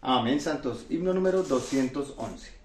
Amén, santos. Himno número 211.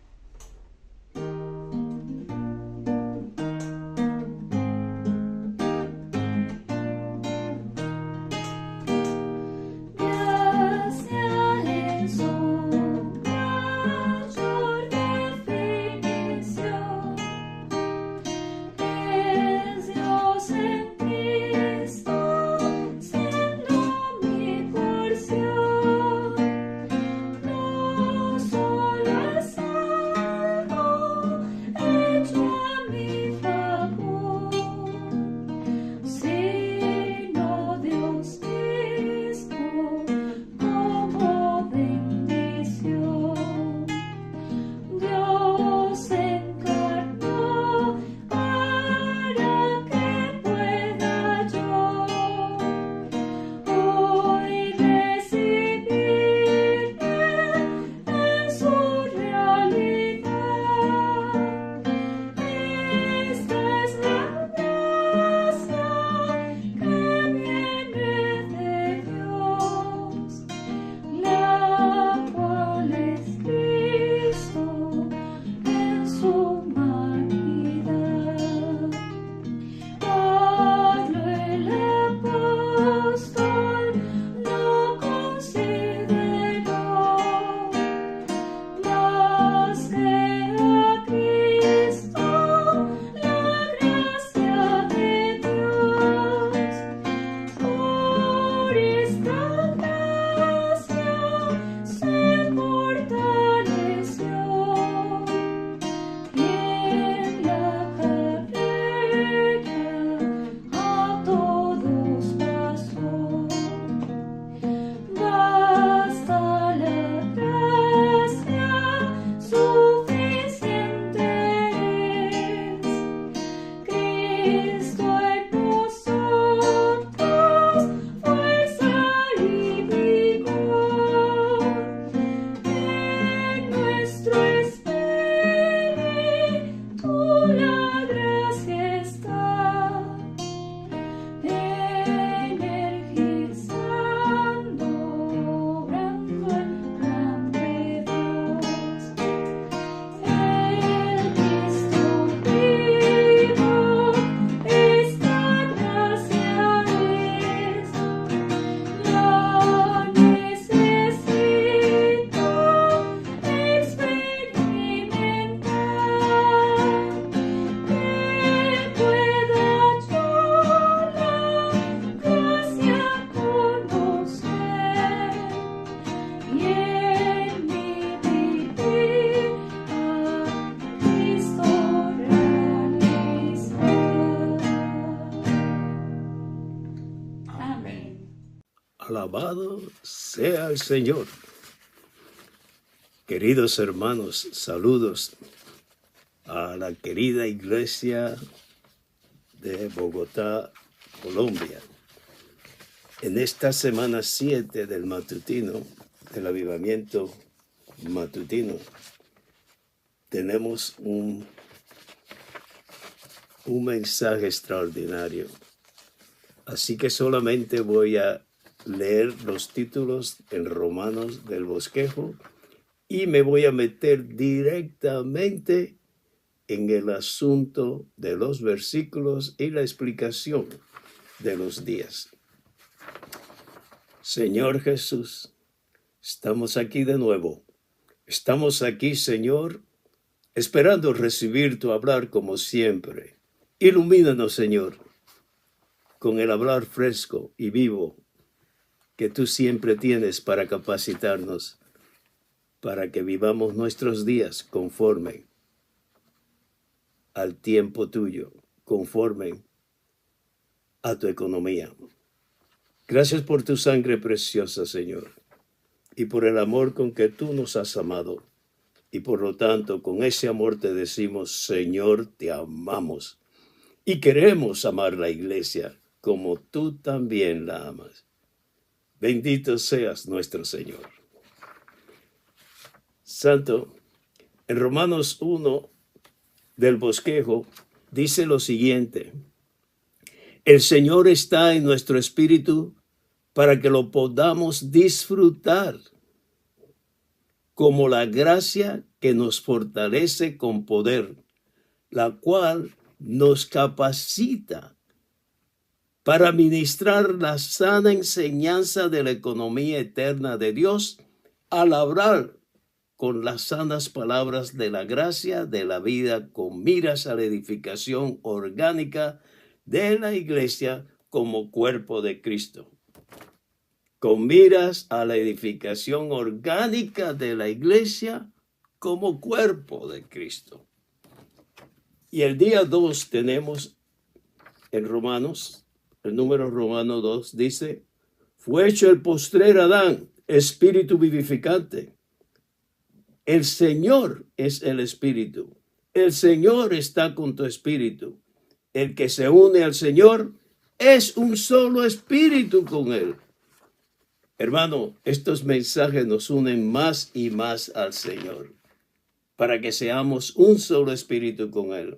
Alabado sea el Señor. Queridos hermanos, saludos a la querida iglesia de Bogotá, Colombia. En esta semana 7 del matutino, del avivamiento matutino, tenemos un mensaje extraordinario. Así que solamente voy a leer los títulos en Romanos del Bosquejo y me voy a meter directamente en el asunto de los versículos y la explicación de los días. Señor Jesús, estamos aquí de nuevo. Estamos aquí, Señor, esperando recibir tu hablar como siempre. Ilumínanos, Señor, con el hablar fresco y vivo que tú siempre tienes para capacitarnos, para que vivamos nuestros días conforme al tiempo tuyo, conforme a tu economía. Gracias por tu sangre preciosa, Señor, y por el amor con que tú nos has amado. Y por lo tanto, con ese amor te decimos, Señor, te amamos. Y queremos amar la iglesia como tú también la amas. Bendito seas nuestro Señor. Santo, en Romanos 1 del Bosquejo dice lo siguiente: el Señor está en nuestro espíritu para que lo podamos disfrutar. como la gracia que nos fortalece con poder, la cual nos capacita para ministrar la sana enseñanza de la economía eterna de Dios al hablar con las sanas palabras de la gracia de la vida con miras a la edificación orgánica de la iglesia como cuerpo de Cristo. Con miras a la edificación orgánica de la iglesia como cuerpo de Cristo. Y el día 2 tenemos en Romanos, el número romano 2 dice, fue hecho el postrer Adán, espíritu vivificante. El Señor es el espíritu. El Señor está con tu espíritu. El que se une al Señor es un solo espíritu con él. Hermano, estos mensajes nos unen más y más al Señor para que seamos un solo espíritu con él.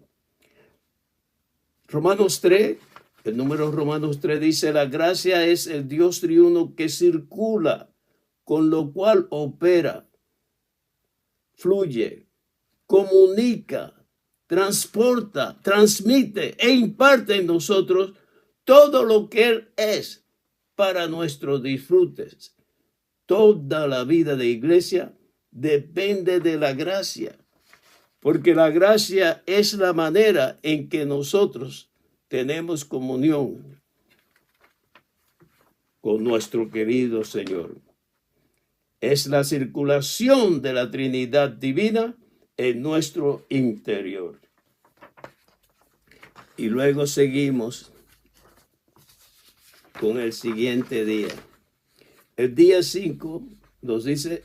Romanos 3, el número Romanos 3 dice, la gracia es el Dios triuno que circula, con lo cual opera, fluye, comunica, transporta, transmite e imparte en nosotros todo lo que Él es para nuestros disfrutes. Toda la vida de iglesia depende de la gracia, porque la gracia es la manera en que nosotros tenemos comunión con nuestro querido Señor. Es la circulación de la Trinidad divina en nuestro interior. Y luego seguimos con el siguiente día. El día 5 nos dice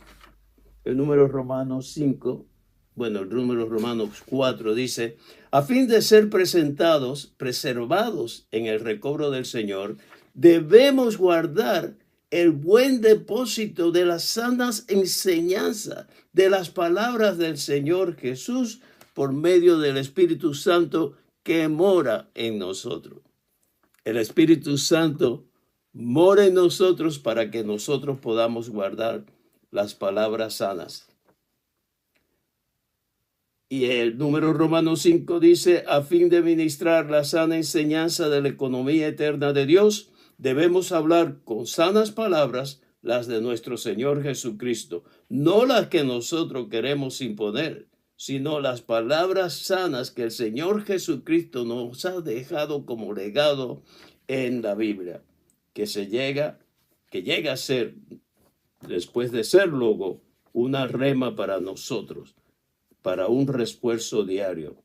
el número romano 5, bueno, el número romanos 4 dice, a fin de ser preservados en el recobro del Señor, debemos guardar el buen depósito de las sanas enseñanzas de las palabras del Señor Jesús por medio del Espíritu Santo que mora en nosotros. El Espíritu Santo mora en nosotros para que nosotros podamos guardar las palabras sanas. Y el número romano 5 dice, a fin de ministrar la sana enseñanza de la economía eterna de Dios, debemos hablar con sanas palabras, las de nuestro Señor Jesucristo, no las que nosotros queremos imponer, sino las palabras sanas que el Señor Jesucristo nos ha dejado como legado en la Biblia, que llega a ser, después de ser luego, una rema para nosotros, para un refuerzo diario.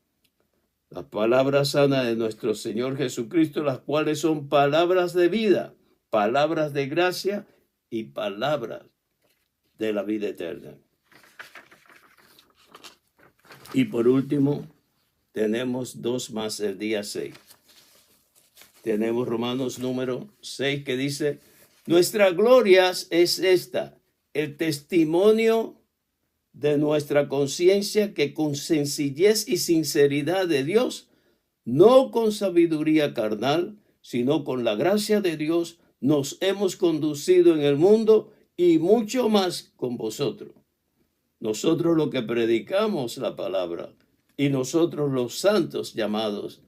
Las palabras sanas de nuestro Señor Jesucristo, las cuales son palabras de vida, palabras de gracia y palabras de la vida eterna. Y por último, tenemos dos más el día 6. Tenemos Romanos número 6 que dice, nuestra gloria es esta, el testimonio de nuestra conciencia que con sencillez y sinceridad de Dios, no con sabiduría carnal, sino con la gracia de Dios, nos hemos conducido en el mundo y mucho más con vosotros. Nosotros lo que predicamos la palabra y nosotros los santos llamados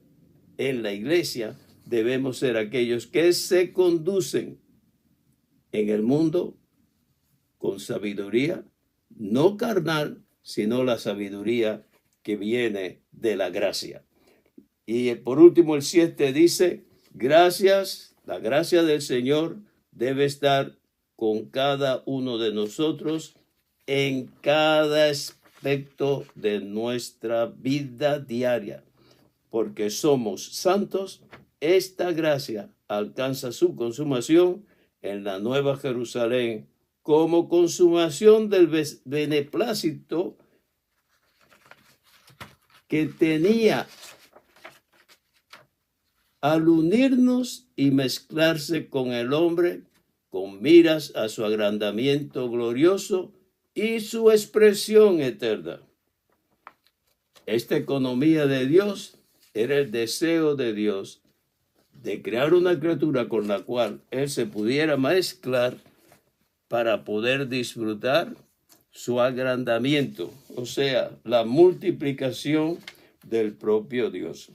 en la iglesia debemos ser aquellos que se conducen en el mundo con sabiduría, no carnal, sino la sabiduría que viene de la gracia. Y por último el 7 dice, gracias, la gracia del Señor debe estar con cada uno de nosotros en cada aspecto de nuestra vida diaria. Porque somos santos, esta gracia alcanza su consumación en la Nueva Jerusalén como consumación del beneplácito que tenía al unirnos y mezclarse con el hombre con miras a su agrandamiento glorioso y su expresión eterna. Esta economía de Dios era el deseo de Dios de crear una criatura con la cual Él se pudiera mezclar para poder disfrutar su agrandamiento, o sea, la multiplicación del propio Dios.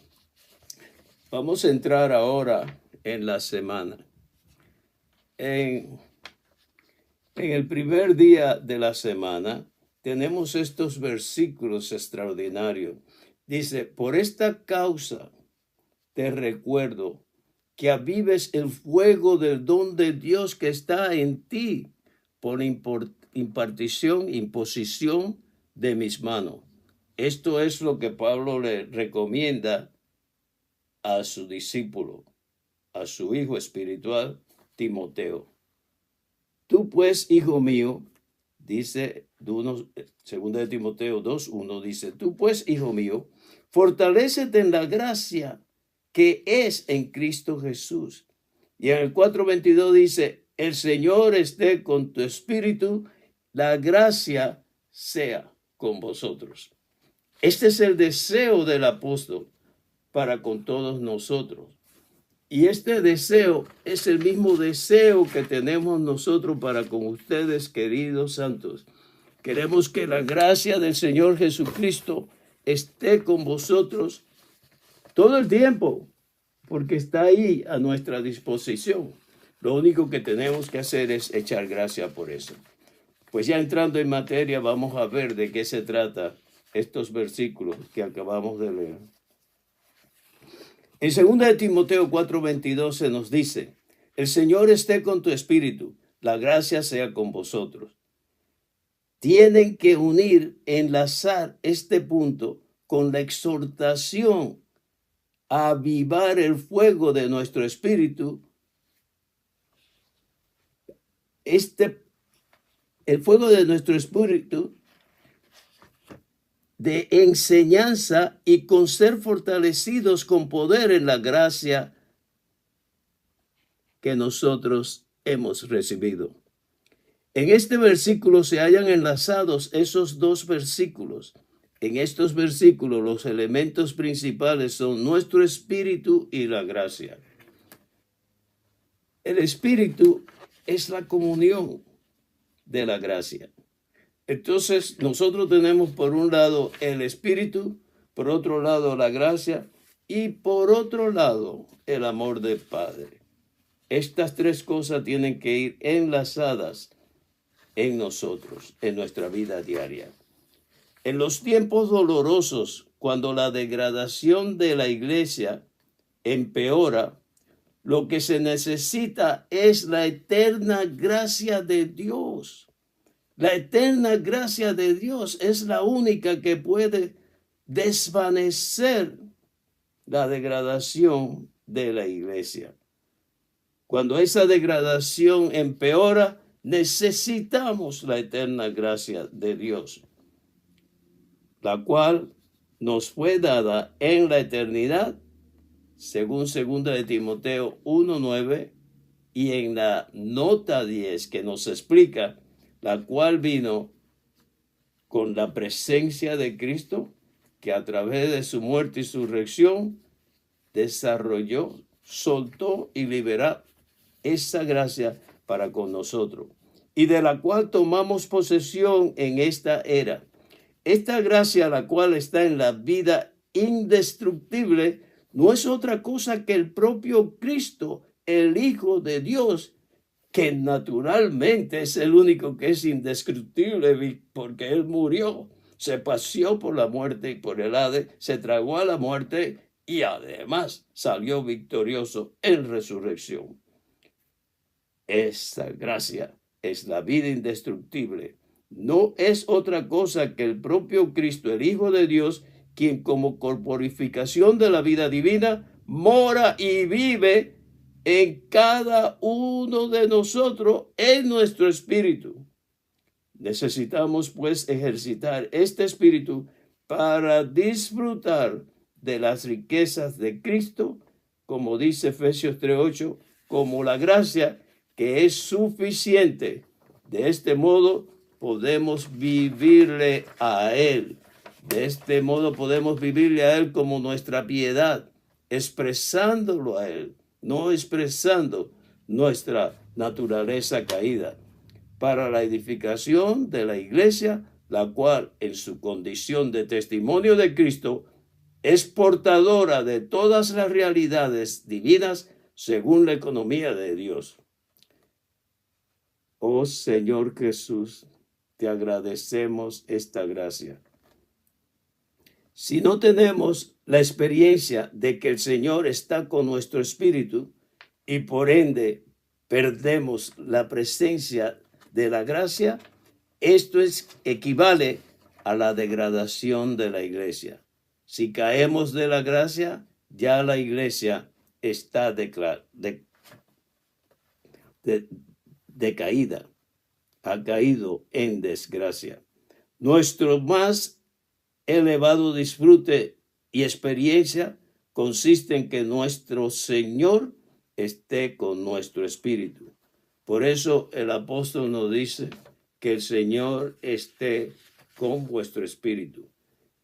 Vamos a entrar ahora en la semana. En el primer día de la semana tenemos estos versículos extraordinarios. Dice, por esta causa te recuerdo que avives el fuego del don de Dios que está en ti por imposición de mis manos. Esto es lo que Pablo le recomienda a su discípulo, a su hijo espiritual, Timoteo. Tú pues, hijo mío, dice 2 Timoteo 2:1, dice, tú pues, hijo mío, fortalécete en la gracia que es en Cristo Jesús. Y en el 4:22 dice, el Señor esté con tu espíritu, la gracia sea con vosotros. Este es el deseo del apóstol para con todos nosotros. Y este deseo es el mismo deseo que tenemos nosotros para con ustedes, queridos santos. Queremos que la gracia del Señor Jesucristo esté con vosotros todo el tiempo, porque está ahí a nuestra disposición. Lo único que tenemos que hacer es echar gracia por eso. Pues ya entrando en materia, vamos a ver de qué se trata estos versículos que acabamos de leer. En 2 Timoteo 4:22 se nos dice, el Señor esté con tu espíritu, la gracia sea con vosotros. Tienen que enlazar este punto con la exhortación a avivar el fuego de nuestro espíritu. El fuego de nuestro espíritu de enseñanza y con ser fortalecidos con poder en la gracia que nosotros hemos recibido. En este versículo se hallan enlazados esos dos versículos. En estos versículos los elementos principales son nuestro espíritu y la gracia. El espíritu es la comunión de la gracia. Entonces, nosotros tenemos por un lado el espíritu, por otro lado la gracia y por otro lado el amor del Padre. Estas tres cosas tienen que ir enlazadas en nosotros, en nuestra vida diaria. En los tiempos dolorosos, cuando la degradación de la iglesia empeora, lo que se necesita es la eterna gracia de Dios. La eterna gracia de Dios es la única que puede desvanecer la degradación de la iglesia. Cuando esa degradación empeora, necesitamos la eterna gracia de Dios, la cual nos fue dada en la eternidad, según 2 Timoteo 1:9, y en la nota 10 que nos explica, la cual vino con la presencia de Cristo, que a través de su muerte y su resurrección desarrolló, soltó y liberó esa gracia para con nosotros, y de la cual tomamos posesión en esta era. Esta gracia, la cual está en la vida indestructible, no es otra cosa que el propio Cristo, el Hijo de Dios, que naturalmente es el único que es indestructible, porque Él murió, se paseó por la muerte y por el Hades, se tragó a la muerte y además salió victorioso en resurrección. Esta gracia es la vida indestructible. No es otra cosa que el propio Cristo, el Hijo de Dios, quien como corporificación de la vida divina mora y vive en cada uno de nosotros, en nuestro espíritu. Necesitamos pues ejercitar este espíritu para disfrutar de las riquezas de Cristo, como dice Efesios 3:8, como la gracia que es suficiente. De este modo podemos vivirle a Él. De este modo podemos vivirle a Él como nuestra piedad, expresándolo a Él, no expresando nuestra naturaleza caída. para la edificación de la iglesia, la cual en su condición de testimonio de Cristo es portadora de todas las realidades divinas según la economía de Dios. Oh Señor Jesús, te agradecemos esta gracia. Si no tenemos la experiencia de que el Señor está con nuestro espíritu y por ende perdemos la presencia de la gracia, esto equivale a la degradación de la iglesia. Si caemos de la gracia, ya la iglesia está decaída, ha caído en desgracia. Nuestro más elevado disfrute y experiencia consiste en que nuestro Señor esté con nuestro espíritu. Por eso el apóstol nos dice que el Señor esté con vuestro espíritu.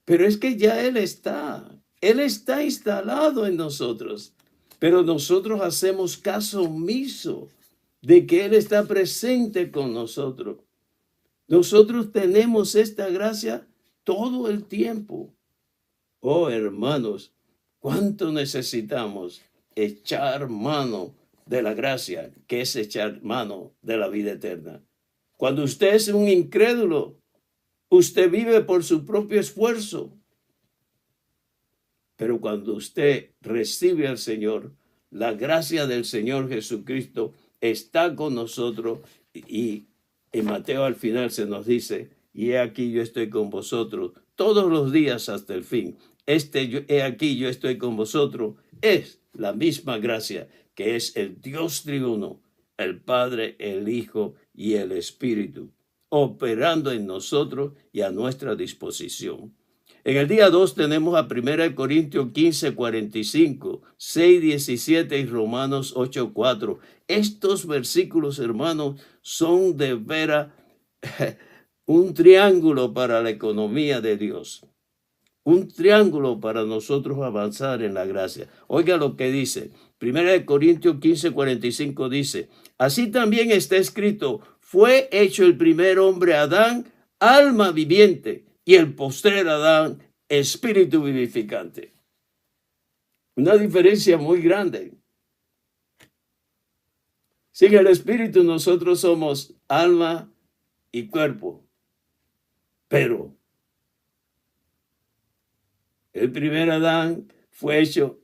Pero es que ya Él está instalado en nosotros, pero nosotros hacemos caso omiso de que Él está presente con nosotros. Nosotros tenemos esta gracia todo el tiempo. Oh, hermanos, cuánto necesitamos echar mano de la gracia, que es echar mano de la vida eterna. Cuando usted es un incrédulo, usted vive por su propio esfuerzo. Pero cuando usted recibe al Señor, la gracia del Señor Jesucristo está con nosotros, y en Mateo al final se nos dice: y he aquí yo estoy con vosotros todos los días hasta el fin. He aquí yo estoy con vosotros es la misma gracia, que es el Dios triuno, el Padre, el Hijo y el Espíritu, operando en nosotros y a nuestra disposición. En el día 2 tenemos a 1 Corintios 15, 45, 6, 17 y Romanos 8, 4. Estos versículos, hermanos, son de veras un triángulo para la economía de Dios. Un triángulo para nosotros avanzar en la gracia. Oiga lo que dice. 1 Corintios 15, 45 dice: así también está escrito: fue hecho el primer hombre Adán, alma viviente, y el postrer Adán, espíritu vivificante. Una diferencia muy grande. Sin el espíritu nosotros somos alma y cuerpo. Pero el primer Adán fue hecho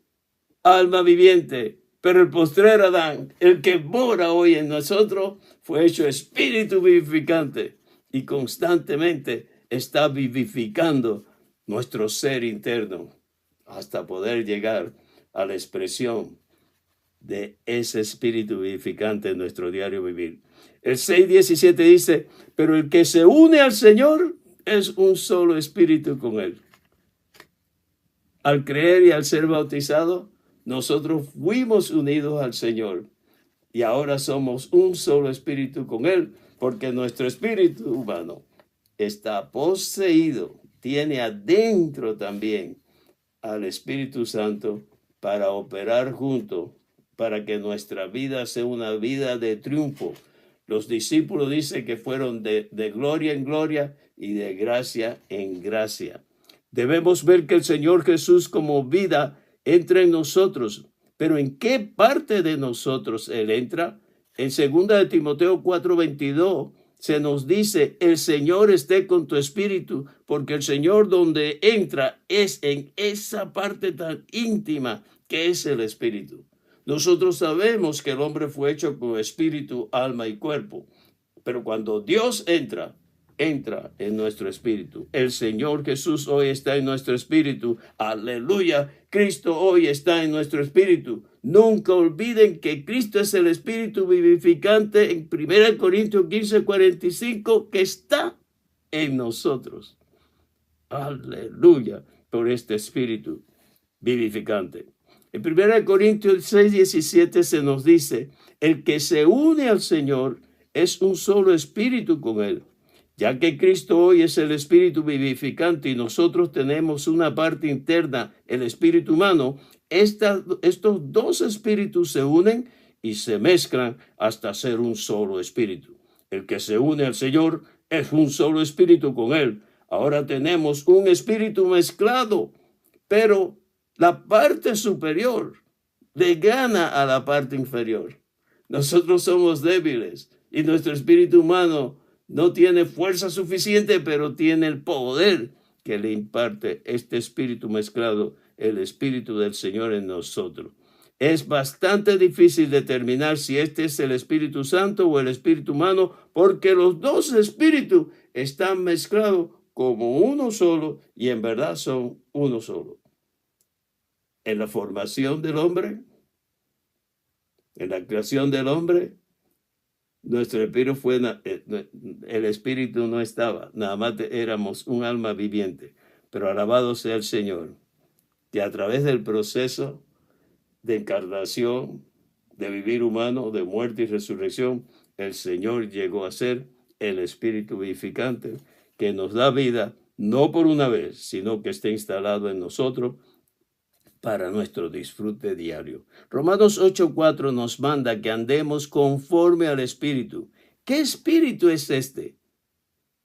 alma viviente, pero el postrer Adán, el que mora hoy en nosotros, fue hecho espíritu vivificante y constantemente está vivificando nuestro ser interno hasta poder llegar a la expresión de ese espíritu vivificante en nuestro diario vivir. El 6:17 dice: pero el que se une al Señor es un solo espíritu con Él. Al creer y al ser bautizado, nosotros fuimos unidos al Señor y ahora somos un solo espíritu con Él, porque nuestro espíritu humano está poseído, tiene adentro también al Espíritu Santo para operar juntos, para que nuestra vida sea una vida de triunfo. Los discípulos dicen que fueron de gloria en gloria y de gracia en gracia. Debemos ver que el Señor Jesús como vida entra en nosotros. ¿Pero en qué parte de nosotros Él entra? En 2 de Timoteo 4:22 se nos dice: el Señor esté con tu espíritu, porque el Señor donde entra es en esa parte tan íntima que es el espíritu. Nosotros sabemos que el hombre fue hecho con espíritu, alma y cuerpo, pero cuando Dios entra en nuestro espíritu. El Señor Jesús hoy está en nuestro espíritu. Aleluya. Cristo hoy está en nuestro espíritu. Nunca olviden que Cristo es el espíritu vivificante en 1 Corintios 15, 45, que está en nosotros. Aleluya por este espíritu vivificante. En 1 Corintios 6, 17 se nos dice: el que se une al Señor es un solo espíritu con Él. Ya que Cristo hoy es el espíritu vivificante y nosotros tenemos una parte interna, el espíritu humano, estos dos espíritus se unen y se mezclan hasta ser un solo espíritu. El que se une al Señor es un solo espíritu con Él. Ahora tenemos un espíritu mezclado, pero la parte superior le gana a la parte inferior. Nosotros somos débiles y nuestro espíritu humano no tiene fuerza suficiente, pero tiene el poder que le imparte este espíritu mezclado, el espíritu del Señor en nosotros. Es bastante difícil determinar si este es el Espíritu Santo o el espíritu humano, porque los dos espíritus están mezclados como uno solo y en verdad son uno solo. En la formación del hombre, en la creación del hombre, nuestro espíritu el espíritu no estaba, nada más éramos un alma viviente. Pero alabado sea el Señor, que a través del proceso de encarnación, de vivir humano, de muerte y resurrección, el Señor llegó a ser el espíritu vivificante que nos da vida, no por una vez, sino que está instalado en nosotros para nuestro disfrute diario. Romanos 8:4 nos manda que andemos conforme al Espíritu. ¿Qué espíritu es este?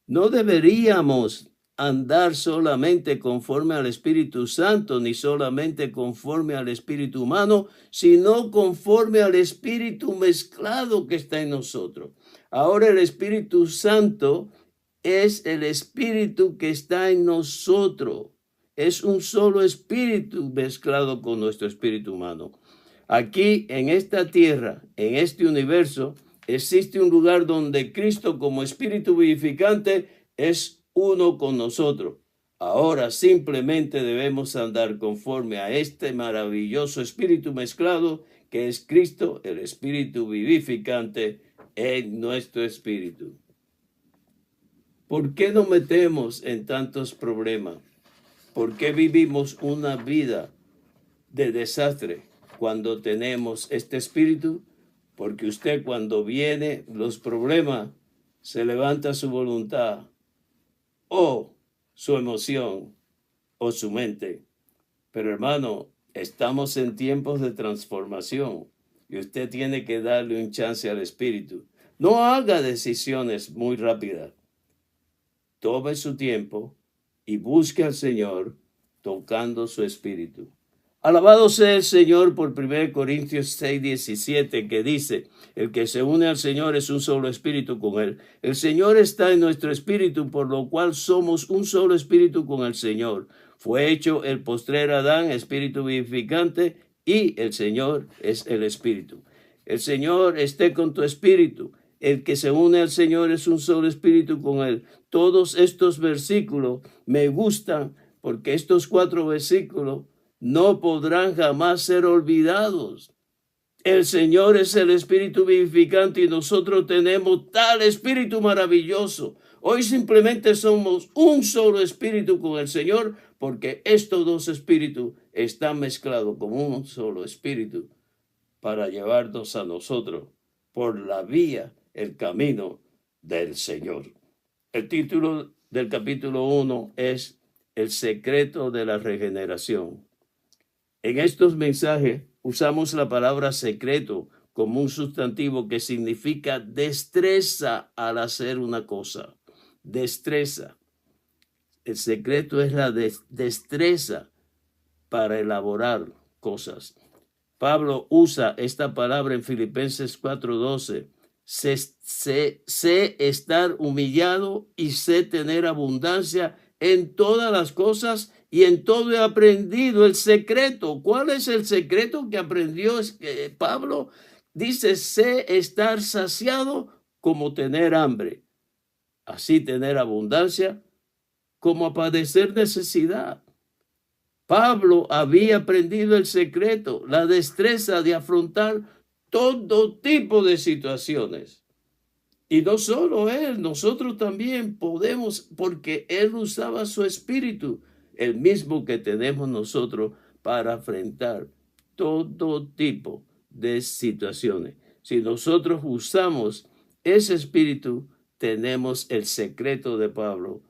No deberíamos andar solamente conforme al Espíritu Santo, ni solamente conforme al espíritu humano, sino conforme al Espíritu mezclado que está en nosotros. Ahora el Espíritu Santo es el Espíritu que está en nosotros. Es un solo espíritu mezclado con nuestro espíritu humano. Aquí en esta tierra, en este universo, existe un lugar donde Cristo como espíritu vivificante es uno con nosotros. Ahora simplemente debemos andar conforme a este maravilloso espíritu mezclado que es Cristo, el espíritu vivificante en nuestro espíritu. ¿Por qué nos metemos en tantos problemas? ¿Por qué vivimos una vida de desastre cuando tenemos este espíritu? Porque usted cuando vienen los problemas se levanta su voluntad o su emoción o su mente. Pero hermano, estamos en tiempos de transformación y usted tiene que darle un chance al espíritu. No haga decisiones muy rápidas. Tome su tiempo y busque al Señor tocando su espíritu. Alabado sea el Señor por 1 Corintios 6:17, que dice, el que se une al Señor es un solo espíritu con Él. El Señor está en nuestro espíritu, por lo cual somos un solo espíritu con el Señor. Fue hecho el postrer Adán, espíritu vivificante, y el Señor es el espíritu. El Señor esté con tu espíritu. El que se une al Señor es un solo espíritu con Él. Todos estos versículos me gustan porque estos 4 versículos no podrán jamás ser olvidados. El Señor es el espíritu vivificante y nosotros tenemos tal espíritu maravilloso. Hoy simplemente somos un solo espíritu con el Señor porque estos 2 espíritus están mezclados como un solo espíritu para llevarnos a nosotros por la vía, el camino del Señor. El título del capítulo 1 es El secreto de la regeneración. En estos mensajes usamos la palabra secreto como un sustantivo que significa destreza al hacer una cosa. Destreza. El secreto es la destreza para elaborar cosas. Pablo usa esta palabra en Filipenses 4:12. Sé estar humillado y sé tener abundancia en todas las cosas y en todo he aprendido el secreto. ¿Cuál es el secreto que aprendió Pablo? Dice, sé estar saciado como tener hambre, así tener abundancia como padecer necesidad. Pablo había aprendido el secreto, la destreza de afrontar todo tipo de situaciones. Y no solo él, nosotros también podemos, porque él usaba su espíritu, el mismo que tenemos nosotros para enfrentar todo tipo de situaciones. Si nosotros usamos ese espíritu, tenemos el secreto de Pablo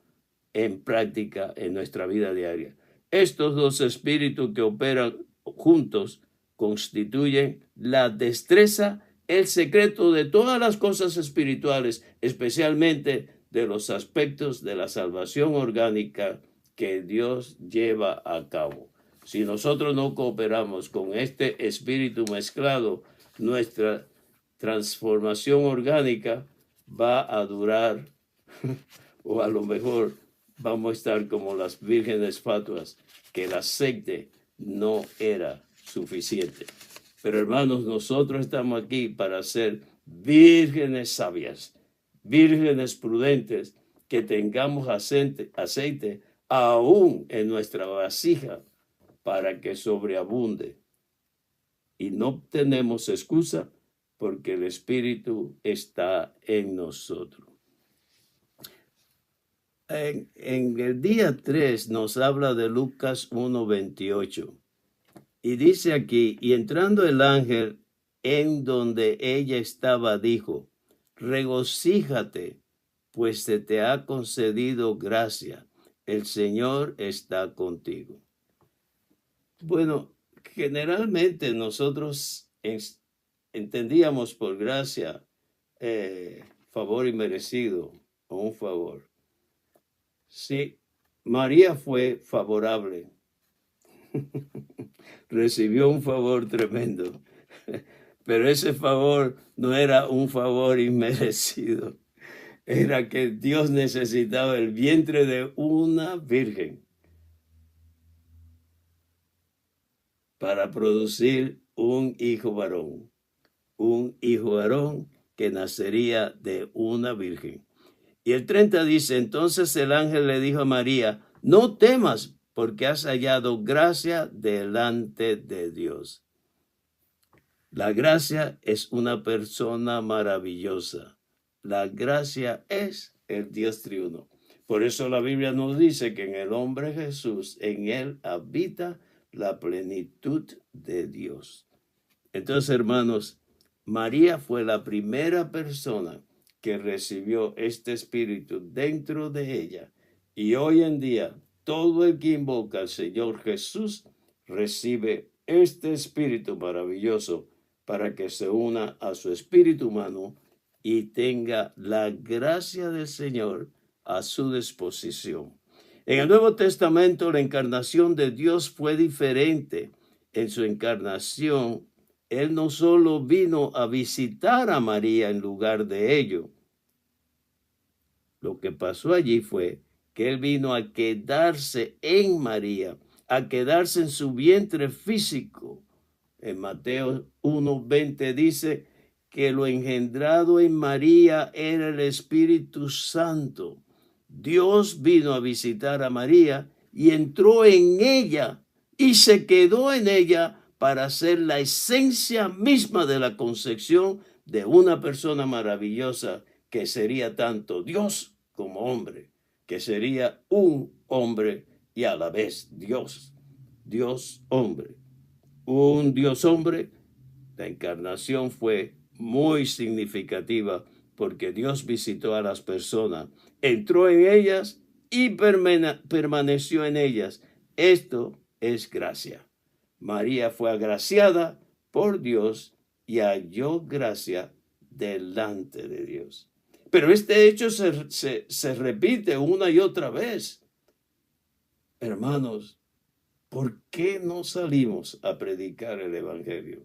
en práctica en nuestra vida diaria. Estos 2 espíritus que operan juntos constituyen la destreza el secreto de todas las cosas espirituales, especialmente de los aspectos de la salvación orgánica que Dios lleva a cabo. Si nosotros no cooperamos con este espíritu mezclado, nuestra transformación orgánica va a durar o a lo mejor vamos a estar como las vírgenes fatuas, que el aceite no era suficiente. Pero hermanos, nosotros estamos aquí para ser vírgenes sabias, vírgenes prudentes, que tengamos aceite aún en nuestra vasija para que sobreabunde. Y no tenemos excusa porque el Espíritu está en nosotros. En el día 3 nos habla de Lucas 1:28. Y dice aquí, y entrando el ángel en donde ella estaba, dijo, regocíjate, pues se te ha concedido gracia. El Señor está contigo. Bueno, generalmente nosotros entendíamos por gracia favor inmerecido o un favor. Sí, María fue favorable. Recibió un favor tremendo, pero ese favor no era un favor inmerecido. Era que Dios necesitaba el vientre de una virgen para producir un hijo varón que nacería de una virgen. Y el 30 dice, entonces el ángel le dijo a María, no temas, porque has hallado gracia delante de Dios. La gracia es una persona maravillosa. La gracia es el Dios triuno. Por eso la Biblia nos dice que en el hombre Jesús, en él habita la plenitud de Dios. Entonces, hermanos, María fue la primera persona que recibió este espíritu dentro de ella. Y hoy en día, todo el que invoca al Señor Jesús recibe este espíritu maravilloso para que se una a su espíritu humano y tenga la gracia del Señor a su disposición. En el Nuevo Testamento, la encarnación de Dios fue diferente. En su encarnación, Él no solo vino a visitar a María en lugar de ello. Lo que pasó allí fue que Él vino a quedarse en María, a quedarse en su vientre físico. En Mateo 1:20 dice que lo engendrado en María era el Espíritu Santo. Dios vino a visitar a María y entró en ella y se quedó en ella para ser la esencia misma de la concepción de una persona maravillosa que sería tanto Dios como hombre, que sería un hombre y a la vez Dios, Dios hombre. Un Dios hombre, la encarnación fue muy significativa porque Dios visitó a las personas, entró en ellas y permaneció en ellas. Esto es gracia. María fue agraciada por Dios y halló gracia delante de Dios. Pero este hecho se repite una y otra vez. Hermanos, ¿por qué no salimos a predicar el Evangelio?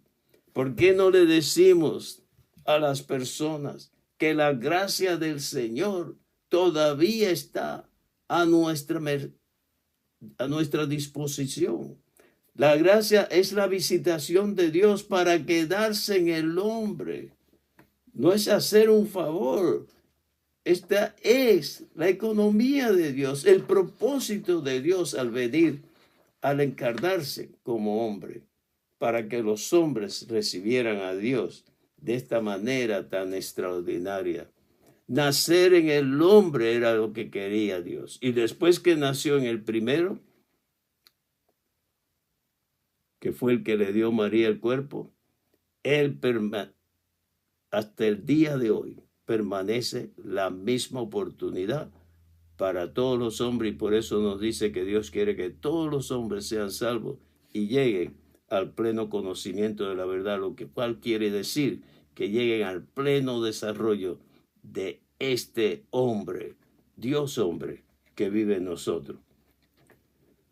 ¿Por qué no le decimos a las personas que la gracia del Señor todavía está a nuestra disposición? La gracia es la visitación de Dios para quedarse en el hombre. No es hacer un favor. Esta es la economía de Dios, el propósito de Dios al venir, al encarnarse como hombre, para que los hombres recibieran a Dios de esta manera tan extraordinaria. Nacer en el hombre era lo que quería Dios. Y después que nació en el primero, que fue el que le dio María el cuerpo, él hasta el día de hoy permanece la misma oportunidad para todos los hombres, y por eso nos dice que Dios quiere que todos los hombres sean salvos y lleguen al pleno conocimiento de la verdad, lo cual quiere decir que lleguen al pleno desarrollo de este hombre, Dios hombre, que vive en nosotros.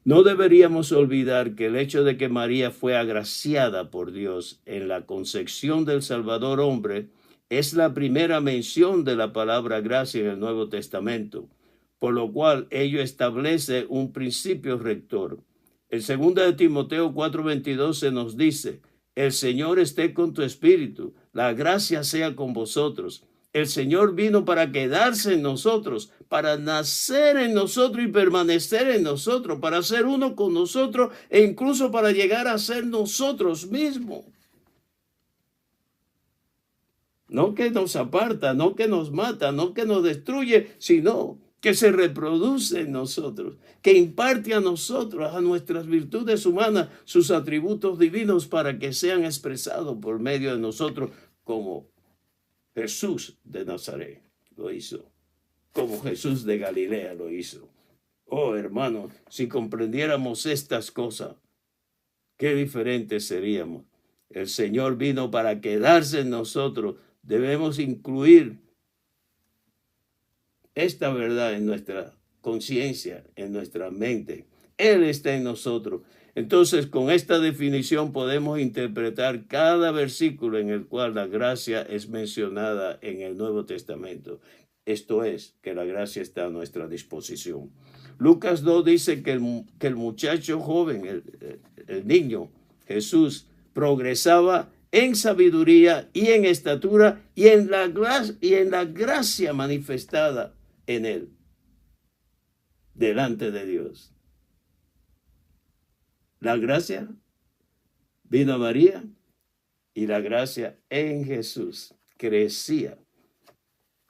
No deberíamos olvidar que el hecho de que María fue agraciada por Dios en la concepción del Salvador hombre es la primera mención de la palabra gracia en el Nuevo Testamento, por lo cual ello establece un principio rector. En 2 de Timoteo 4:22 se nos dice: el Señor esté con tu espíritu, la gracia sea con vosotros. El Señor vino para quedarse en nosotros, para nacer en nosotros y permanecer en nosotros, para ser uno con nosotros e incluso para llegar a ser nosotros mismos. No que nos aparta, no que nos mata, no que nos destruye, sino que se reproduce en nosotros, que imparte a nosotros, a nuestras virtudes humanas, sus atributos divinos para que sean expresados por medio de nosotros como Jesús de Nazaret lo hizo, como Jesús de Galilea lo hizo. Oh, hermano, si comprendiéramos estas cosas, qué diferentes seríamos. El Señor vino para quedarse en nosotros. Debemos incluir esta verdad en nuestra conciencia, en nuestra mente. Él está en nosotros. Entonces, con esta definición podemos interpretar cada versículo en el cual la gracia es mencionada en el Nuevo Testamento. Esto es, que la gracia está a nuestra disposición. Lucas 2 dice que el muchacho joven, el niño, Jesús, progresaba en sabiduría y en estatura y en la gracia manifestada en él, delante de Dios. La gracia vino a María y la gracia en Jesús crecía.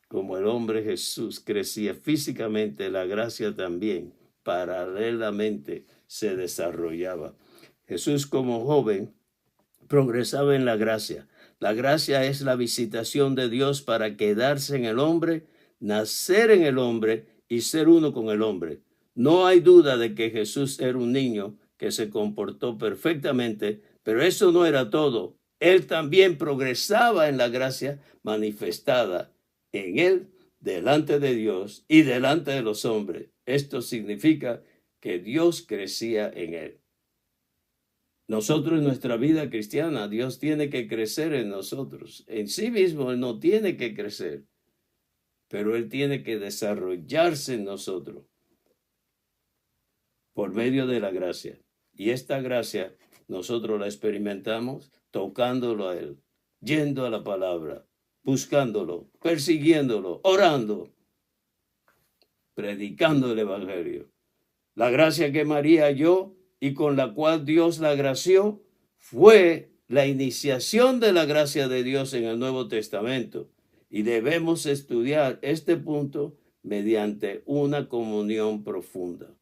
Como el hombre Jesús crecía físicamente, la gracia también paralelamente se desarrollaba. Jesús como joven progresaba en la gracia. La gracia es la visitación de Dios para quedarse en el hombre, nacer en el hombre y ser uno con el hombre. No hay duda de que Jesús era un niño que se comportó perfectamente, pero eso no era todo. Él también progresaba en la gracia manifestada en él, delante de Dios y delante de los hombres. Esto significa que Dios crecía en él. Nosotros en nuestra vida cristiana, Dios tiene que crecer en nosotros. En sí mismo Él no tiene que crecer, pero Él tiene que desarrollarse en nosotros por medio de la gracia. Y esta gracia nosotros la experimentamos tocándolo a Él, yendo a la palabra, buscándolo, persiguiéndolo, orando, predicando el Evangelio. La gracia que María halló y con la cual Dios la agració fue la iniciación de la gracia de Dios en el Nuevo Testamento. Y debemos estudiar este punto mediante una comunión profunda.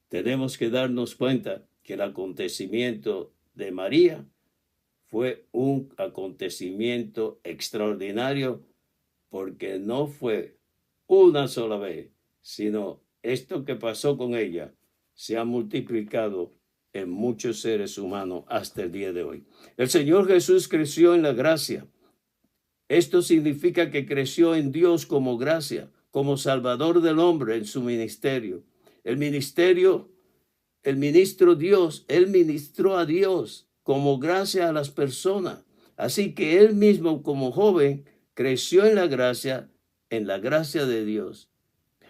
Tenemos que darnos cuenta que el acontecimiento de María fue un acontecimiento extraordinario porque no fue una sola vez, sino esto que pasó con ella se ha multiplicado en muchos seres humanos hasta el día de hoy. El Señor Jesús creció en la gracia. Esto significa que creció en Dios como gracia, como Salvador del hombre en su ministerio. El ministro Dios, Él ministró a Dios como gracia a las personas. Así que Él mismo como joven creció en la gracia de Dios.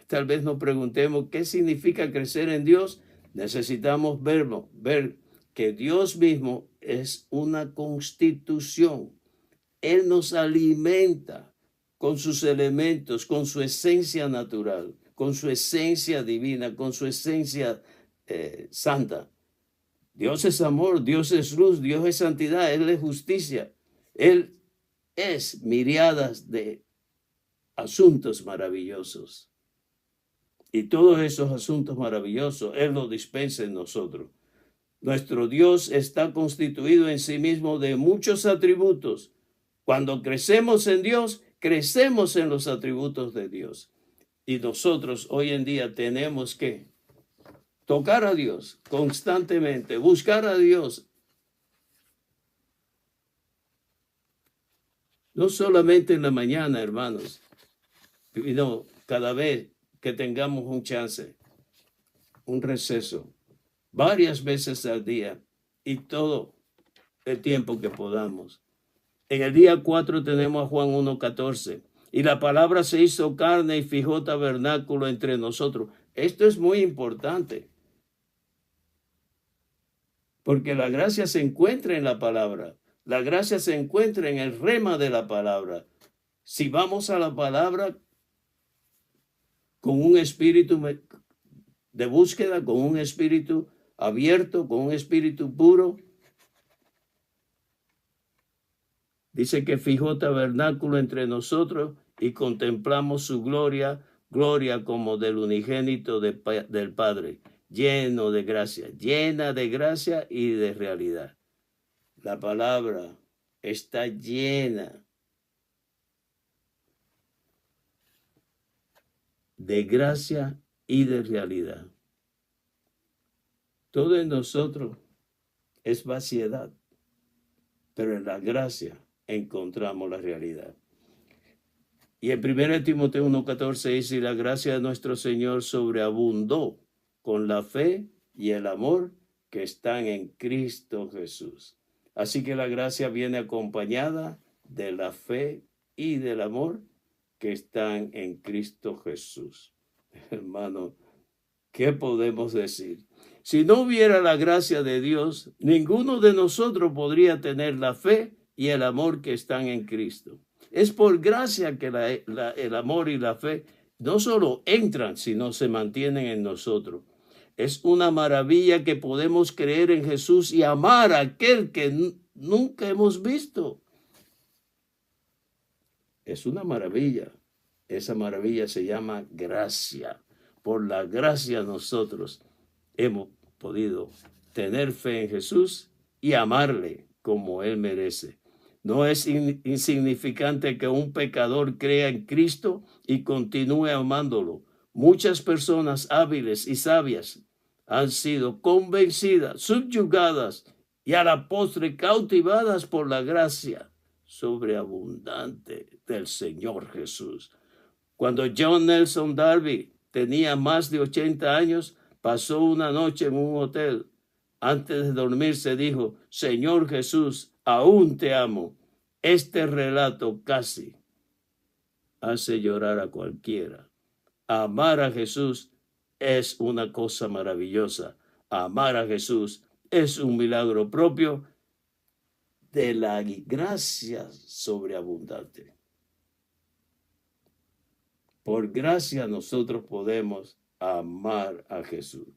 Tal vez nos preguntemos qué significa crecer en Dios. Necesitamos ver que Dios mismo es una constitución. Él nos alimenta con sus elementos, con su esencia natural, con su esencia divina, con su esencia santa. Dios es amor, Dios es luz, Dios es santidad, Él es justicia. Él es miriadas de asuntos maravillosos. Y todos esos asuntos maravillosos, Él los dispensa en nosotros. Nuestro Dios está constituido en sí mismo de muchos atributos. Cuando crecemos en Dios, crecemos en los atributos de Dios. Y nosotros hoy en día tenemos que tocar a Dios constantemente, buscar a Dios No solamente en la mañana, hermanos, sino cada vez que tengamos un chance, un receso, varias veces al día y todo el tiempo que podamos. En el día 4 tenemos a Juan 1:14. Y la palabra se hizo carne y fijó tabernáculo entre nosotros. Esto es muy importante, porque la gracia se encuentra en la palabra. La gracia se encuentra en el rema de la palabra. Si vamos a la palabra con un espíritu de búsqueda, con un espíritu abierto, con un espíritu puro, dice que fijó tabernáculo entre nosotros y contemplamos su gloria, gloria como del unigénito del Padre, lleno de gracia, llena de gracia y de realidad. La palabra está llena de gracia y de realidad. Todo en nosotros es vaciedad, pero en la gracia encontramos la realidad. Y en 1 Timoteo 1:14 dice, y la gracia de nuestro Señor sobreabundó con la fe y el amor que están en Cristo Jesús. Así que la gracia viene acompañada de la fe y del amor que están en Cristo Jesús. Hermano, ¿qué podemos decir? Si no hubiera la gracia de Dios, ninguno de nosotros podría tener la fe y el amor que están en Cristo. Es por gracia que el amor y la fe no solo entran, sino se mantienen en nosotros. Es una maravilla que podemos creer en Jesús y amar a aquel que nunca hemos visto. Es una maravilla. Esa maravilla se llama gracia. Por la gracia nosotros hemos podido tener fe en Jesús y amarle como Él merece. No es insignificante que un pecador crea en Cristo y continúe amándolo. Muchas personas hábiles y sabias han sido convencidas, subyugadas y a la postre cautivadas por la gracia sobreabundante del Señor Jesús. Cuando John Nelson Darby tenía más de 80 años, pasó una noche en un hotel. Antes de dormirse dijo, Señor Jesús, aún te amo. Este relato casi hace llorar a cualquiera. Amar a Jesús es una cosa maravillosa. Amar a Jesús es un milagro propio de la gracia sobreabundante. Por gracia nosotros podemos amar a Jesús.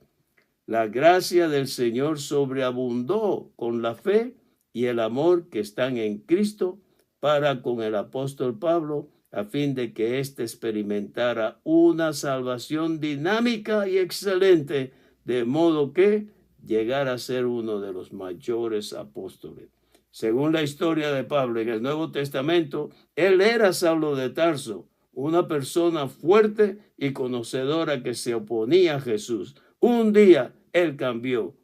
La gracia del Señor sobreabundó con la fe y el amor que están en Cristo para con el apóstol Pablo, a fin de que éste experimentara una salvación dinámica y excelente, de modo que llegara a ser uno de los mayores apóstoles. Según la historia de Pablo en el Nuevo Testamento, él era Saulo de Tarso, una persona fuerte y conocedora que se oponía a Jesús. Un día él cambió,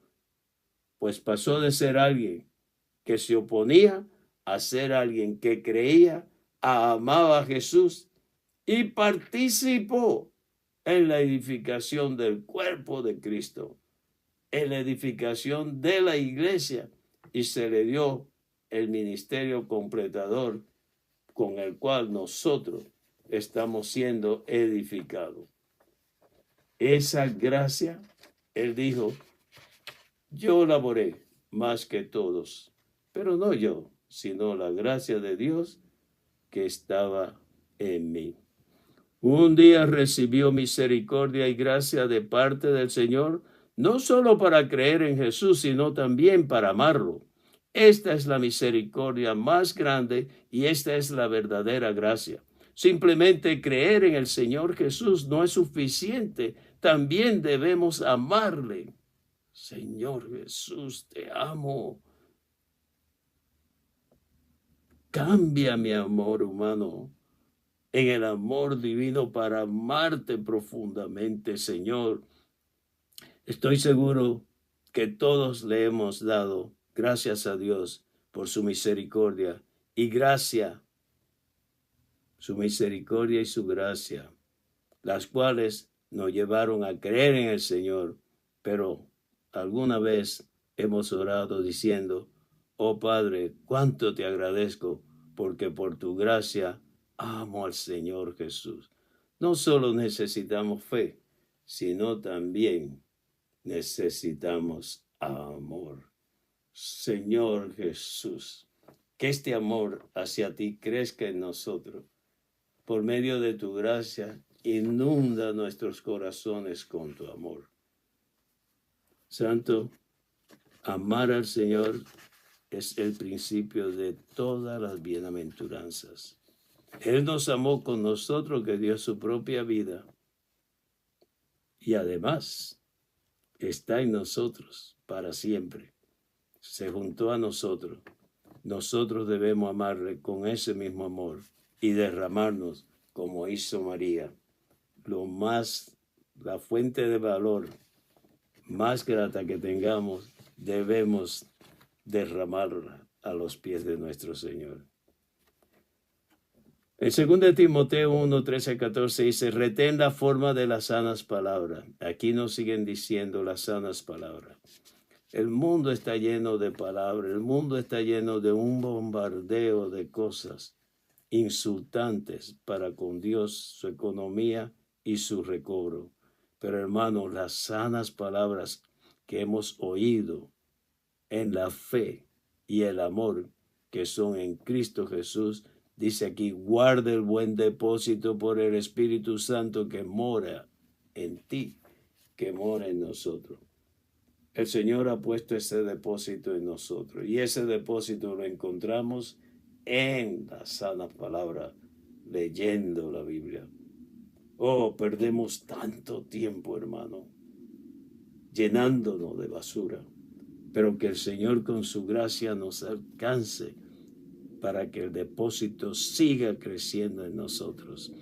pues pasó de ser alguien que se oponía a ser alguien que creía, amaba a Jesús y participó en la edificación del cuerpo de Cristo, en la edificación de la iglesia, y se le dio el ministerio completador con el cual nosotros estamos siendo edificados. Esa gracia, él dijo, yo laboré más que todos, pero no yo, sino la gracia de Dios que estaba en mí. Un día recibió misericordia y gracia de parte del Señor, no solo para creer en Jesús, sino también para amarlo. Esta es la misericordia más grande y esta es la verdadera gracia. Simplemente creer en el Señor Jesús no es suficiente. También debemos amarle. Señor Jesús, te amo. Cambia mi amor humano en el amor divino para amarte profundamente, Señor. Estoy seguro que todos le hemos dado gracias a Dios por su misericordia y gracia su misericordia y su gracia, las cuales nos llevaron a creer en el Señor, pero alguna vez hemos orado diciendo, oh Padre, cuánto te agradezco, porque por tu gracia amo al Señor Jesús. No solo necesitamos fe, sino también necesitamos amor. Señor Jesús, que este amor hacia ti crezca en nosotros. Por medio de tu gracia, inunda nuestros corazones con tu amor. Santo, amar al Señor es el principio de todas las bienaventuranzas. Él nos amó con nosotros, que dio su propia vida. Y además, está en nosotros para siempre. Se juntó a nosotros. Nosotros debemos amarle con ese mismo amor y derramarnos como hizo María. La fuente de valor más grata que tengamos, debemos derramarla a los pies de nuestro Señor. En 2 Timoteo 1, 13, 14 dice, retén la forma de las sanas palabras. Aquí nos siguen diciendo las sanas palabras. El mundo está lleno de palabras, el mundo está lleno de un bombardeo de cosas insultantes para con Dios, su economía y su recobro. Pero hermanos, las sanas palabras que hemos oído en la fe y el amor que son en Cristo Jesús, dice aquí, guarda el buen depósito por el Espíritu Santo que mora en ti, que mora en nosotros. El Señor ha puesto ese depósito en nosotros y ese depósito lo encontramos en la sana palabra, leyendo la Biblia. Oh, perdemos tanto tiempo, hermano, llenándonos de basura, pero que el Señor con su gracia nos alcance para que el depósito siga creciendo en nosotros.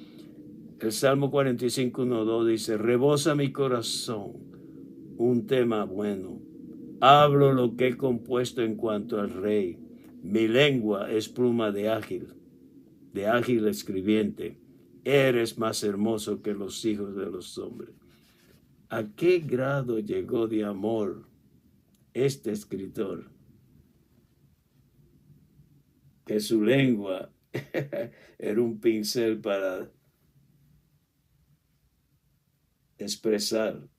El Salmo 45, 1, 2 dice, rebosa mi corazón un tema bueno. Hablo lo que he compuesto en cuanto al Rey. Mi lengua es pluma de ágil escribiente. Eres más hermoso que los hijos de los hombres. ¿A qué grado llegó de amor este escritor? Que su lengua era un pincel para expresar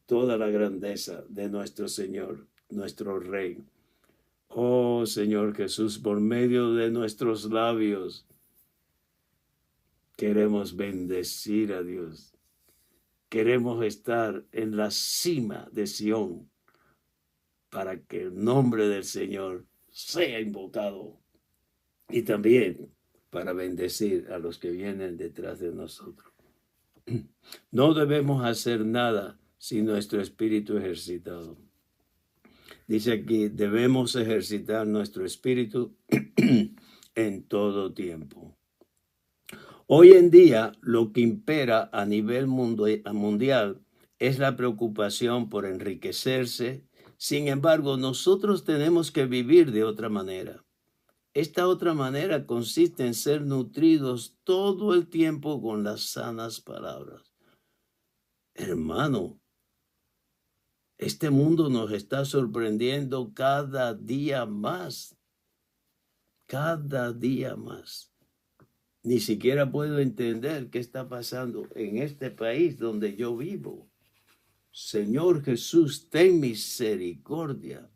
toda la grandeza de nuestro Señor, nuestro Rey. Oh Señor Jesús, por medio de nuestros labios queremos bendecir a Dios. Queremos estar en la cima de Sión para que el nombre del Señor sea invocado y también para bendecir a los que vienen detrás de nosotros. No debemos hacer nada sin nuestro espíritu ejercitado. Dice aquí, debemos ejercitar nuestro espíritu en todo tiempo. Hoy en día, lo que impera a nivel mundial es la preocupación por enriquecerse. Sin embargo, nosotros tenemos que vivir de otra manera. Esta otra manera consiste en ser nutridos todo el tiempo con las sanas palabras. Hermano, este mundo nos está sorprendiendo cada día más. Cada día más. Ni siquiera puedo entender qué está pasando en este país donde yo vivo. Señor Jesús, ten misericordia.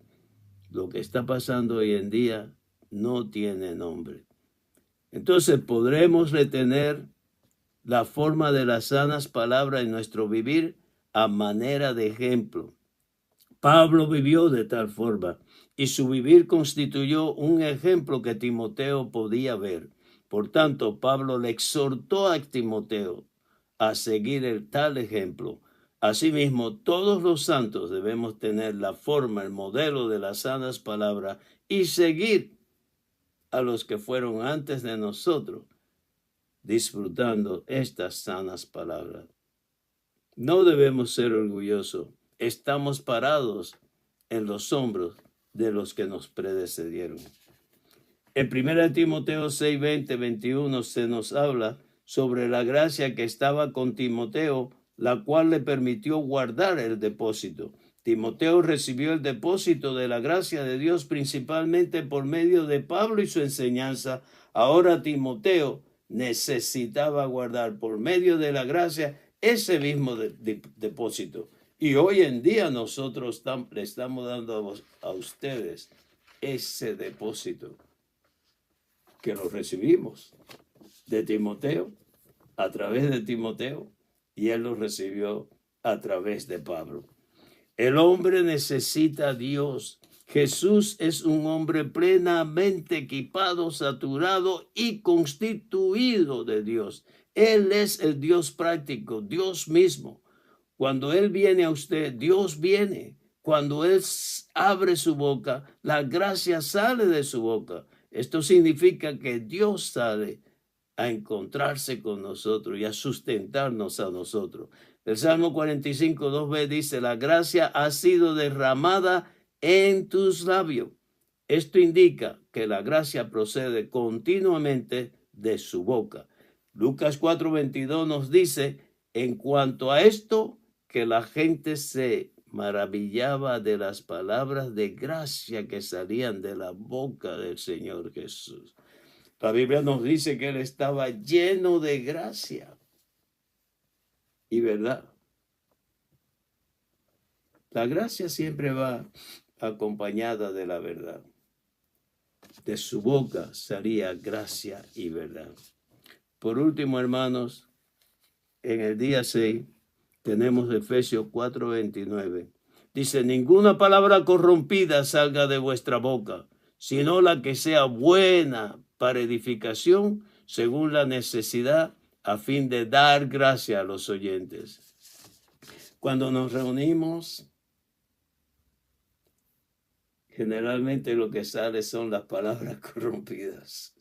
Lo que está pasando hoy en día no tiene nombre. Entonces, ¿podremos retener la forma de las sanas palabras en nuestro vivir a manera de ejemplo? Pablo vivió de tal forma y su vivir constituyó un ejemplo que Timoteo podía ver. Por tanto, Pablo le exhortó a Timoteo a seguir el tal ejemplo. Asimismo, todos los santos debemos tener la forma, el modelo de las sanas palabras y seguir a los que fueron antes de nosotros, disfrutando estas sanas palabras. No debemos ser orgullosos. Estamos parados en los hombros de los que nos precedieron. En 1 Timoteo 6, 20, 21 se nos habla sobre la gracia que estaba con Timoteo, la cual le permitió guardar el depósito. Timoteo recibió el depósito de la gracia de Dios principalmente por medio de Pablo y su enseñanza. Ahora Timoteo necesitaba guardar por medio de la gracia ese mismo depósito. Y hoy en día nosotros le estamos dando a ustedes ese depósito que lo recibimos de Timoteo, a través de Timoteo, y él lo recibió a través de Pablo. El hombre necesita a Dios. Jesús es un hombre plenamente equipado, saturado y constituido de Dios. Él es el Dios práctico, Dios mismo. Cuando Él viene a usted, Dios viene. Cuando Él abre su boca, la gracia sale de su boca. Esto significa que Dios sale a encontrarse con nosotros y a sustentarnos a nosotros. El Salmo 45, 2b dice, la gracia ha sido derramada en tus labios. Esto indica que la gracia procede continuamente de su boca. Lucas 4:22 nos dice, en cuanto a esto, que la gente se maravillaba de las palabras de gracia que salían de la boca del Señor Jesús. La Biblia nos dice que Él estaba lleno de gracia y verdad. La gracia siempre va acompañada de la verdad. De su boca salía gracia y verdad. Por último, hermanos, en el día 6 tenemos Efesios 4:29. Dice, ninguna palabra corrompida salga de vuestra boca, sino la que sea buena para edificación, según la necesidad, a fin de dar gracia a los oyentes. Cuando nos reunimos, generalmente lo que sale son las palabras corrompidas.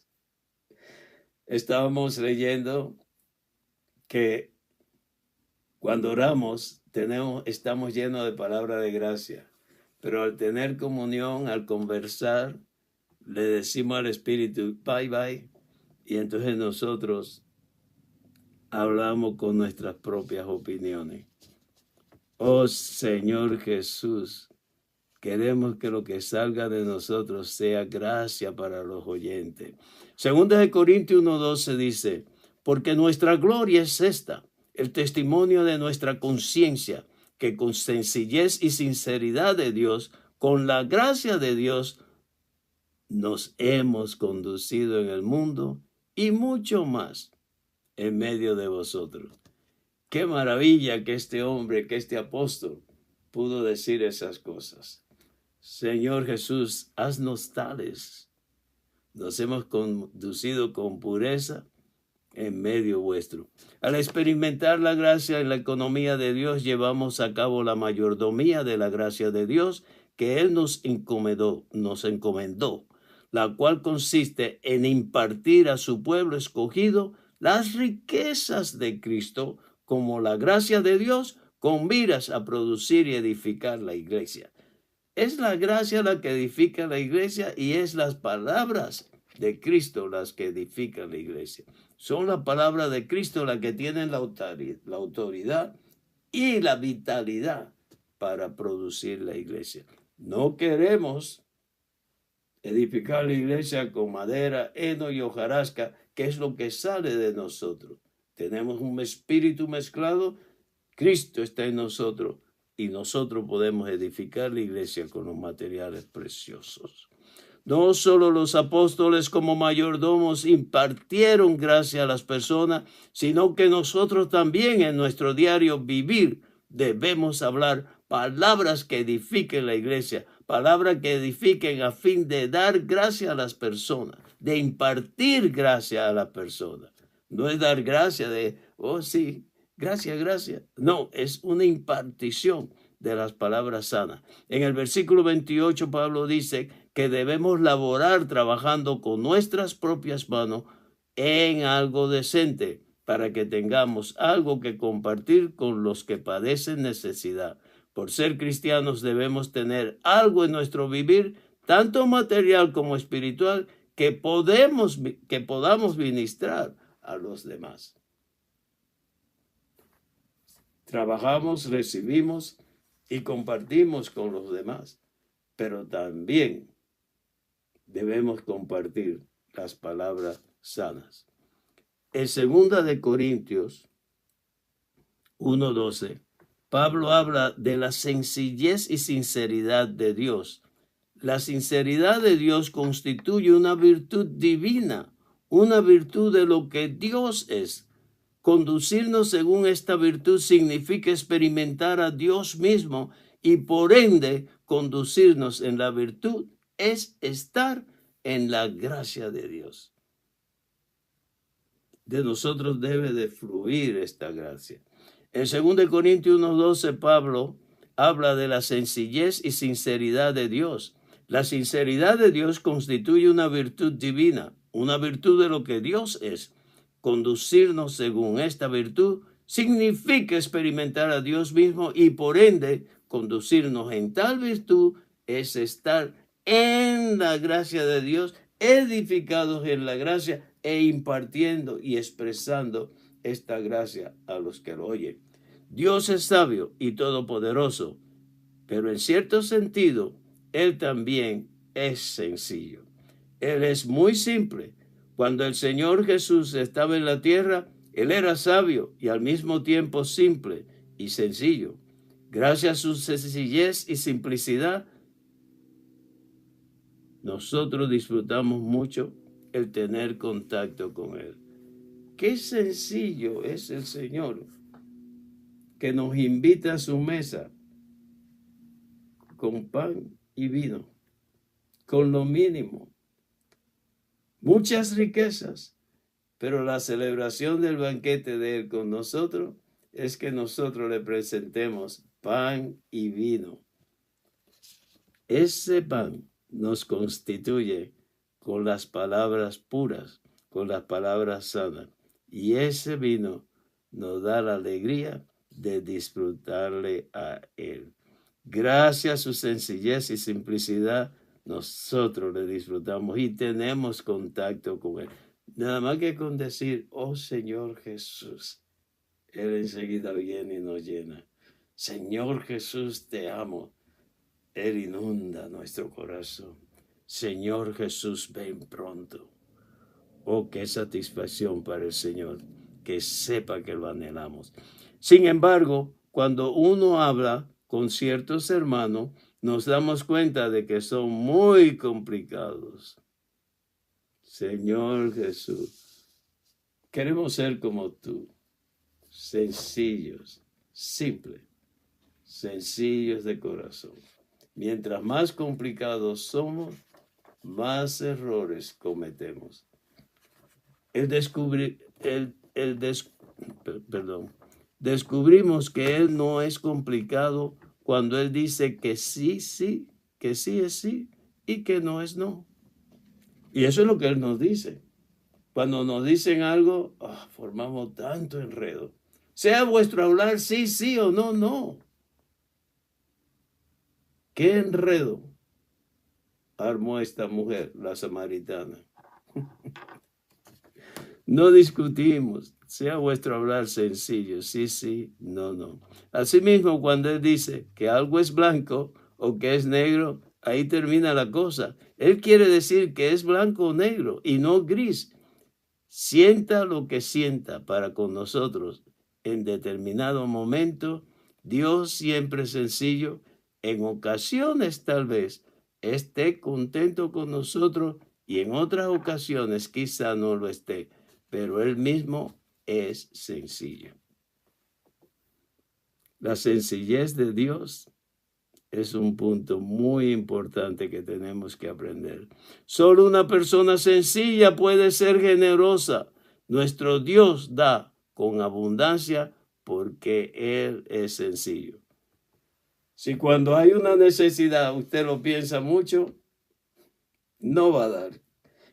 Estábamos leyendo que cuando oramos estamos llenos de palabras de gracia, pero al tener comunión, al conversar, le decimos al Espíritu, bye, bye, y entonces nosotros hablamos con nuestras propias opiniones. Oh Señor Jesús, queremos que lo que salga de nosotros sea gracia para los oyentes. Segunda de Corintios 1:12 dice, porque nuestra gloria es esta, el testimonio de nuestra conciencia, que con sencillez y sinceridad de Dios, con la gracia de Dios, nos hemos conducido en el mundo y mucho más en medio de vosotros. Qué maravilla que este hombre, que este apóstol pudo decir esas cosas. Señor Jesús, haznos tales. Nos hemos conducido con pureza en medio vuestro. Al experimentar la gracia en la economía de Dios, llevamos a cabo la mayordomía de la gracia de Dios que Él nos encomendó, la cual consiste en impartir a su pueblo escogido las riquezas de Cristo como la gracia de Dios con miras a producir y edificar la iglesia. Es la gracia la que edifica la iglesia y es las palabras de Cristo las que edifican la iglesia. Son las palabras de Cristo las que tienen la autoridad y la vitalidad para producir la iglesia. No queremos edificar la iglesia con madera, heno y hojarasca, que es lo que sale de nosotros. Tenemos un espíritu mezclado, Cristo está en nosotros y nosotros podemos edificar la iglesia con los materiales preciosos. No solo los apóstoles como mayordomos impartieron gracia a las personas, sino que nosotros también en nuestro diario vivir debemos hablar palabras que edifiquen la iglesia, palabras que edifiquen a fin de dar gracia a las personas, de impartir gracia a las personas. No es dar gracia de, oh sí, gracias, gracias. No, es una impartición de las palabras sanas. En el versículo 28 Pablo dice que debemos laborar trabajando con nuestras propias manos en algo decente para que tengamos algo que compartir con los que padecen necesidad. Por ser cristianos debemos tener algo en nuestro vivir, tanto material como espiritual, que podamos ministrar a los demás. Trabajamos, recibimos y compartimos con los demás, pero también debemos compartir las palabras sanas. En 2 de Corintios 1:12, Pablo habla de la sencillez y sinceridad de Dios. La sinceridad de Dios constituye una virtud divina, una virtud de lo que Dios es. Conducirnos según esta virtud significa experimentar a Dios mismo y por ende conducirnos en la virtud es estar en la gracia de Dios. De nosotros debe de fluir esta gracia. En 2 Corintios 1:12, Pablo habla de la sencillez y sinceridad de Dios. La sinceridad de Dios constituye una virtud divina, una virtud de lo que Dios es. Conducirnos según esta virtud significa experimentar a Dios mismo y por ende conducirnos en tal virtud es estar en la gracia de Dios, edificados en la gracia e impartiendo y expresando esta gracia a los que lo oyen. Dios es sabio y todopoderoso, pero en cierto sentido, Él también es sencillo. Él es muy simple. Cuando el Señor Jesús estaba en la tierra, Él era sabio y al mismo tiempo simple y sencillo. Gracias a su sencillez y simplicidad, nosotros disfrutamos mucho el tener contacto con Él. Qué sencillo es el Señor, que nos invita a su mesa con pan y vino, con lo mínimo. Muchas riquezas, pero la celebración del banquete de Él con nosotros es que nosotros le presentemos pan y vino. Ese pan nos constituye con las palabras puras, con las palabras sanas, y ese vino nos da la alegría de disfrutarle a Él. Gracias a su sencillez y simplicidad, nosotros le disfrutamos y tenemos contacto con Él. Nada más que con decir, oh Señor Jesús, Él enseguida viene y nos llena. Señor Jesús, te amo. Él inunda nuestro corazón. Señor Jesús, ven pronto. Oh, qué satisfacción para el Señor, que sepa que lo anhelamos. Sin embargo, cuando uno habla con ciertos hermanos, nos damos cuenta de que son muy complicados. Señor Jesús, queremos ser como tú, sencillos, simples, sencillos de corazón. Mientras más complicados somos, más errores cometemos. Descubrimos que Él no es complicado cuando Él dice que sí, sí, que sí es sí y que no es no. Y eso es lo que Él nos dice. Cuando nos dicen algo, formamos tanto enredo. Sea vuestro hablar sí, sí o no, no. ¿Qué enredo armó esta mujer, la samaritana? No discutimos, sea vuestro hablar sencillo, sí, sí, no, no. Asimismo, cuando Él dice que algo es blanco o que es negro, ahí termina la cosa. Él quiere decir que es blanco o negro y no gris. Sienta lo que sienta para con nosotros en determinado momento. Dios siempre es sencillo. En ocasiones tal vez esté contento con nosotros y en otras ocasiones quizá no lo esté, pero Él mismo es sencillo. La sencillez de Dios es un punto muy importante que tenemos que aprender. Solo una persona sencilla puede ser generosa. Nuestro Dios da con abundancia porque Él es sencillo. Si cuando hay una necesidad usted lo piensa mucho, no va a dar.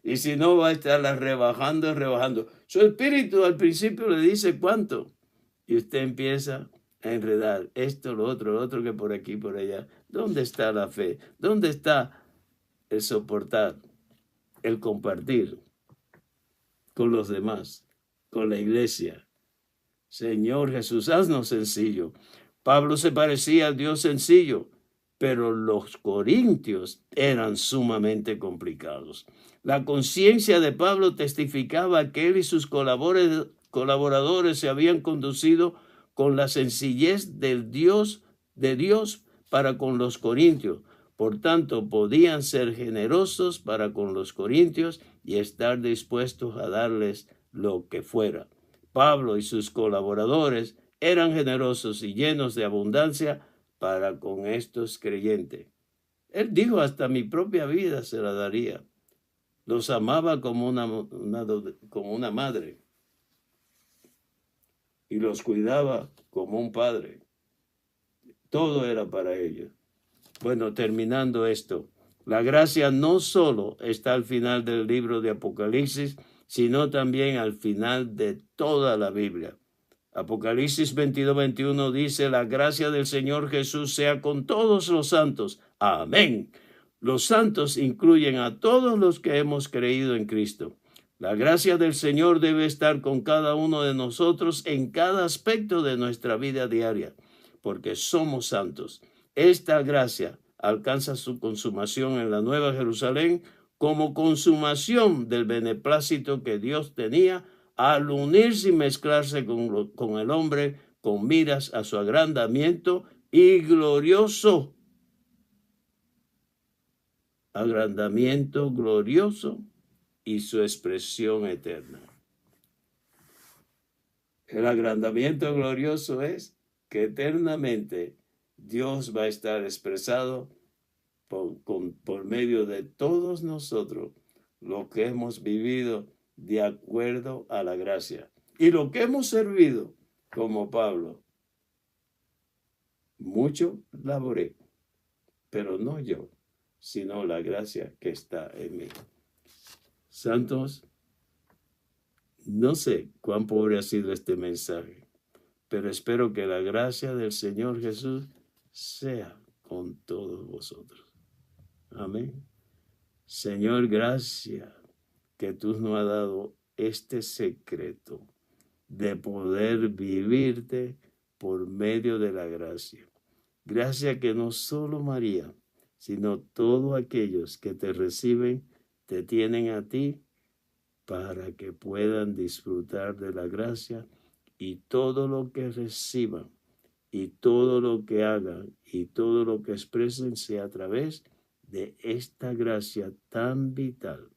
Y si no, va a estarla rebajando y rebajando. Su espíritu al principio le dice cuánto. Y usted empieza a enredar esto, lo otro que por aquí, por allá. ¿Dónde está la fe? ¿Dónde está el soportar? el compartir con los demás, con la iglesia. Señor Jesús, haznos sencillo. Pablo se parecía al Dios sencillo, pero los corintios eran sumamente complicados. La conciencia de Pablo testificaba que él y sus colaboradores se habían conducido con la sencillez de Dios para con los corintios. Por tanto, podían ser generosos para con los corintios y estar dispuestos a darles lo que fuera. Pablo y sus colaboradores eran generosos y llenos de abundancia para con estos creyentes. Él dijo, hasta mi propia vida se la daría. Los amaba como una madre y los cuidaba como un padre. Todo era para ellos. Bueno, terminando esto, la gracia no solo está al final del libro de Apocalipsis, sino también al final de toda la Biblia. Apocalipsis 22:21 dice, la gracia del Señor Jesús sea con todos los santos. Amén. Los santos incluyen a todos los que hemos creído en Cristo. La gracia del Señor debe estar con cada uno de nosotros en cada aspecto de nuestra vida diaria, porque somos santos. Esta gracia alcanza su consumación en la Nueva Jerusalén como consumación del beneplácito que Dios tenía al unirse y mezclarse con el hombre con miras a su agrandamiento y glorioso. Agrandamiento glorioso y su expresión eterna. El agrandamiento glorioso es que eternamente Dios va a estar expresado por medio de todos nosotros, lo que hemos vivido de acuerdo a la gracia. Y lo que hemos servido, como Pablo, mucho laboré, pero no yo, sino la gracia que está en mí. Santos, no sé cuán pobre ha sido este mensaje, pero espero que la gracia del Señor Jesús sea con todos vosotros. Amén. Señor, gracias que tú nos has dado este secreto de poder vivirte por medio de la gracia. Gracias que no solo María, sino todos aquellos que te reciben, te tienen a ti para que puedan disfrutar de la gracia y todo lo que reciban y todo lo que hagan y todo lo que expresen sea a través de esta gracia tan vital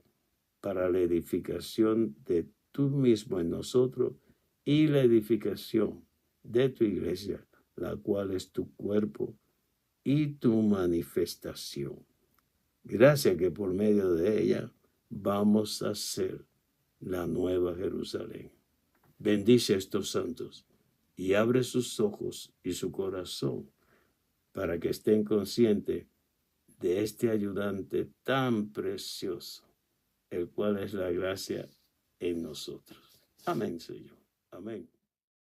para la edificación de tú mismo en nosotros y la edificación de tu iglesia, la cual es tu cuerpo y tu manifestación. Gracias que por medio de ella vamos a ser la nueva Jerusalén. Bendice a estos santos y abre sus ojos y su corazón para que estén conscientes de este ayudante tan precioso, el cual es la gracia en nosotros. Amén, Señor. Amén.